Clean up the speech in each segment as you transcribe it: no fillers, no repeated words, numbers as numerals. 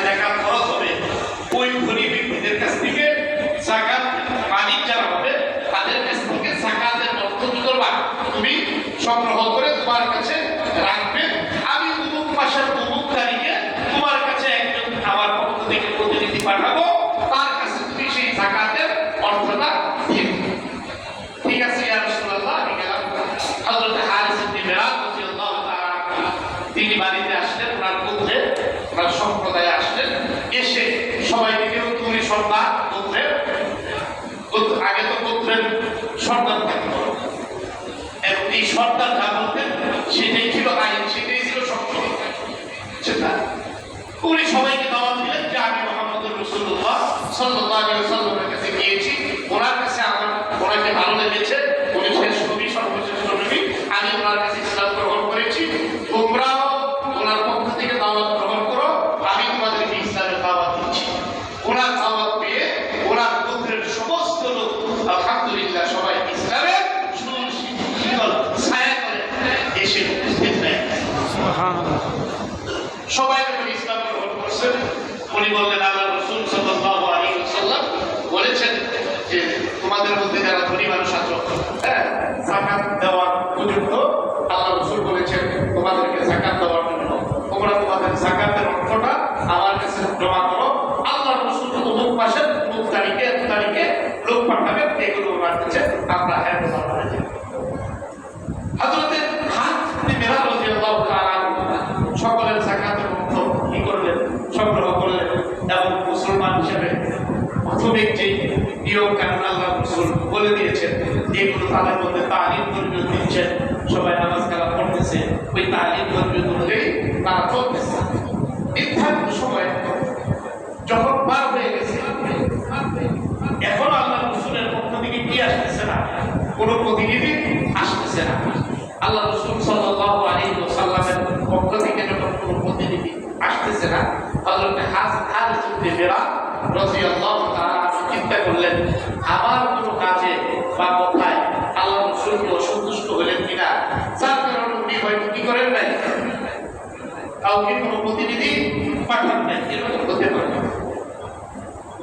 যাকাত খরচ হবে ওই ধনী ব্যক্তিদের কাছ থেকে যাকাত মালিক যারা হবে তাদের কাছ থেকে যাকাতের অর্থ কি করবা তুমি সংগ্রহ করে তোমার কাছে রাখবে। আমি অমুক মাসের অমুক তারিখে তোমার কাছে একজন আমার পক্ষ থেকে প্রতিনিধি পাঠাবো, তার কাছে তুমি সেই যাকাতের অর্থটা দিয়ে দিবে। ঠিক আছে ইয়া রাসূলুল্লাহ, আমি গেলাম। হযরত হারিস ইবনে মিরাদ রাদিয়াল্লাহু তাআলা তিনি বাড়িতে আসলেন, ওনার পুত্রে ওনার সম্প্রদায়ে আসলেন। এসে সবাইকে কেউ তুমি সর্দার পুত্রের, আগে তো পুত্রের সর্দার থাকতো, এবং এই সর্দার যা বলতেন সেটাই ছিল আইন, সেটাই ছিল শক্ত। সেটা উনি সবাইকে দাওয়াত দিলেন যে আমি মুহাম্মদুর রাসূলুল্লাহ সাল্লাল্লাহু আলাইহি ওয়াসাল্লামের কাছে গিয়েছি, ওনার কাছে আমার ওনাকে ভালো লেগেছে, উনি শেষ নবী, সর্বশ্রেষ্ঠ নবী, আমি ওনার কাছে ইসলাম গ্রহণ করেছি, তোমরাও ওনার পক্ষ থেকে দাওয়াত গ্রহণ করো, আমি তোমাদেরকে ইসলামের দাওয়াত দিচ্ছি। ওনার দাওয়াত পেয়ে ওনার পুত্রের সমস্ত লোক আলহামদুলিল্লাহ সবাই ইসলামের ছায়া করে এসে উপস্থিত হয়ে সবাই যখন ইসলাম গ্রহণ করছেন, উনি বললেন আল্লাহ রাসূল সাল্লাল্লাহু আলাইহি ওয়াসাল্লাম বলেছেন যে তোমাদের মধ্যে যারা ধনী মানুষ আছো, যাকাত দেওয়ার উপযুক্ত, আল্লাহ রাসূল বলেছেন তোমাদেরকে যাকাত দেওয়ার জন্য তোমরা তোমাদের যাকাতের অর্থটা আমার কাছে জমা করো। আল্লাহ রাসূল অমুক মাসের অমুক তারিখে এত তারিখে লোক পাঠাবেন, এগুলো ওনার কাছে আমরা হ্যান্ডওভার করে দেব। হযরত হারিস ইবনে মিরাদ রাদিয়াল্লাহু তাআলা সকলের যাকাতের অর্থ কি করলেন, সংগ্রহ করলেন, এবং মুসলমান হিসেবে প্রথমে যে নিয়ম কানুন আল্লাহ রাসূল বলে দিয়েছেন এগুলো তাদের মধ্যে তালিম ধর্মীয় দিচ্ছেন, সবাই নামাজ কালাম পড়তেছে, ওই তালিম ধর্মীয় অনুযায়ী তারা চলতেছে। নির্ধারিত সময় যখন পার হয়ে গেছে, এখন আল্লাহ রাসূলের পক্ষ থেকে কি আসতেছে না, কোনো প্রতিনিধি আসতেছে না। আল্লাহ রাসূল সাল্লাল্লাহু আলাইহি ওয়াসাল্লামের পক্ষ থেকে যখন কোনো প্রতিনিধি আসতেছে না, হযরত হারিস ইবনে মিরাদ রাদিয়াল্লাহু তাআলা চিন্তা করলেন আমার কোনো কাজে বা কথায় আল্লাহ রাসূল কি অসন্তুষ্ট হলেন কিনা, যার কারণে উনি হয়তো কি করেন নাই, কাউকে কোনো প্রতিনিধি পাঠান নাই, এরকম হতে পারে।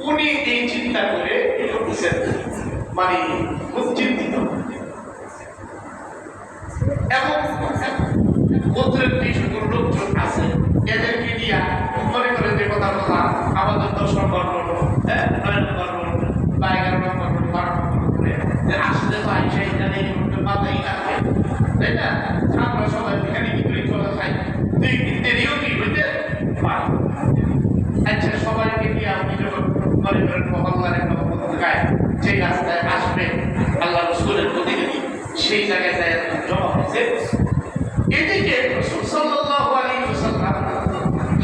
উনি এই চিন্তা করে করতেছেন, মানে খুব চিন্তিত, এবং গোত্রের যে সকল লোকজন আছে এদেরকে নিয়ে মনে করে যে কথা বলা আমাদের 10 নম্বর নোট, 9 নম্বর নোট বা 11 নম্বর নোট, 12 নম্বর করে আসতে পাই সেইটা নেই, মাথায় রাখে, তাই না? আমরা সবাই এখানে কি করে চলে যাই, 2 দেরিও কি হইতে পারে। আচ্ছা, সবাইকে নিয়ে আপনি যখন মনে করেন মহল্লার একটা পত্রিকায় যে রাস্তায় আসবে আল্লাহ রাসূলের প্রতিনিধি, সেই জায়গায় জমা হয়েছে। এদিকে রাসূল সাল্লাল্লাহু আলাইহি ওয়াসাল্লাম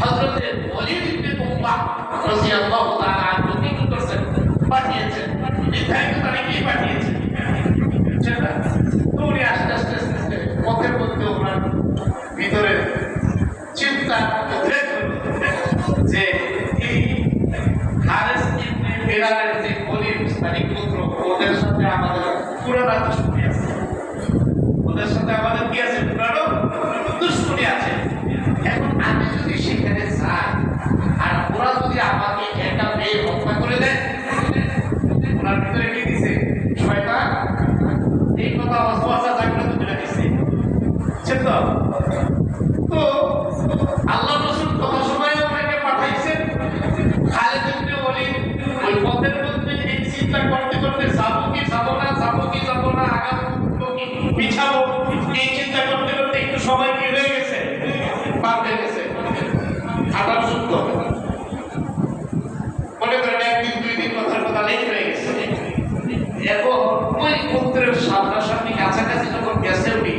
হযরত ওয়ালিদ ইবনে উকবা রাদিয়াল্লাহু তাআলা আনহু কি করেছেন, পাঠিয়েছেন, নির্ধারিত তারিখে পাঠিয়েছেন। তো উনি আস্তে আস্তে আস্তে পথের মধ্যে ওনার ভিতরে চিন্তা যে এই হারিস ইবনে মিরাদের যে ওলির স্থানিক পুত্র, ওদের সাথে আমাদের পুরানা দুশমনি আছে, ওদের সাথে আমাদের কি আছে, পুরানো দুশমনি আছে। এখন আমি যদি সেখানে যাই আর ওরা যদি আমাকে একটা মেয়ে হত্যা করে দেয়, ওনার ভিতরে কি দিছে শয়তান, এই কথা অস্পষ্ট জাগ্রত করে দিছে, বুঝছেন তো? তো আল্লাহ রাসূল কত সময় ওনাকে পাঠাইছেন, খালিদ ইবনে ওয়ালিদ ওই পথের মধ্যে এই চিন্তা করতে করতে যাবো কি যাবো না, যাবো কি যাবো না, আগাবো কি পিছাবো, এই চিন্তা করতে করতে একটু সময় কি হয়ে গেছে, পার হয়ে গেছে। আবার সত্য মনে করেন 1 দিন 2 দিন কথার কথা লেট হয়ে গেছে। এখন ওই পুত্রের সামনাসামনি কাছাকাছি যখন গেছে উনি,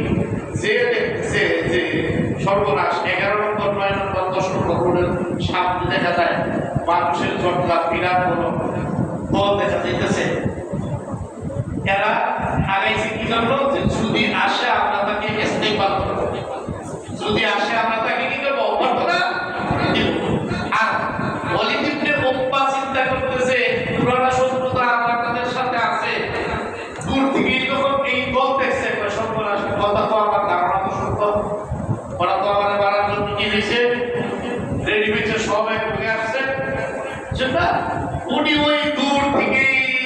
যে দেখছে যে সর্বনাশ, 11 নম্বর 9 নম্বর 10 নম্বর রোডের সামনে দেখা যায় মানুষের জটলা, বিরাট বড় দল দেখা যাইতেছে। এরা আগাইছে কি জন্য, যে যদি আসে আমরা তাকে ইস্তেকবাল করব, যদি আসে আমরা তাকে কি করবো, অভ্যর্থনা দেব। আর ওয়ালিদ ইবনে উকবা চিন্তা করতেছে পুরানা শত্রুতা আমার তাদের সাথে আছে, দূর থেকে যখন এই দল দেখছে সর্বনাশ, কথা তো আমার ধারণা তো সত্য, ওরা তো আমার মারার জন্য কি হয়েছে, রেডি হয়েছে, সব এক সেটা উনি ওই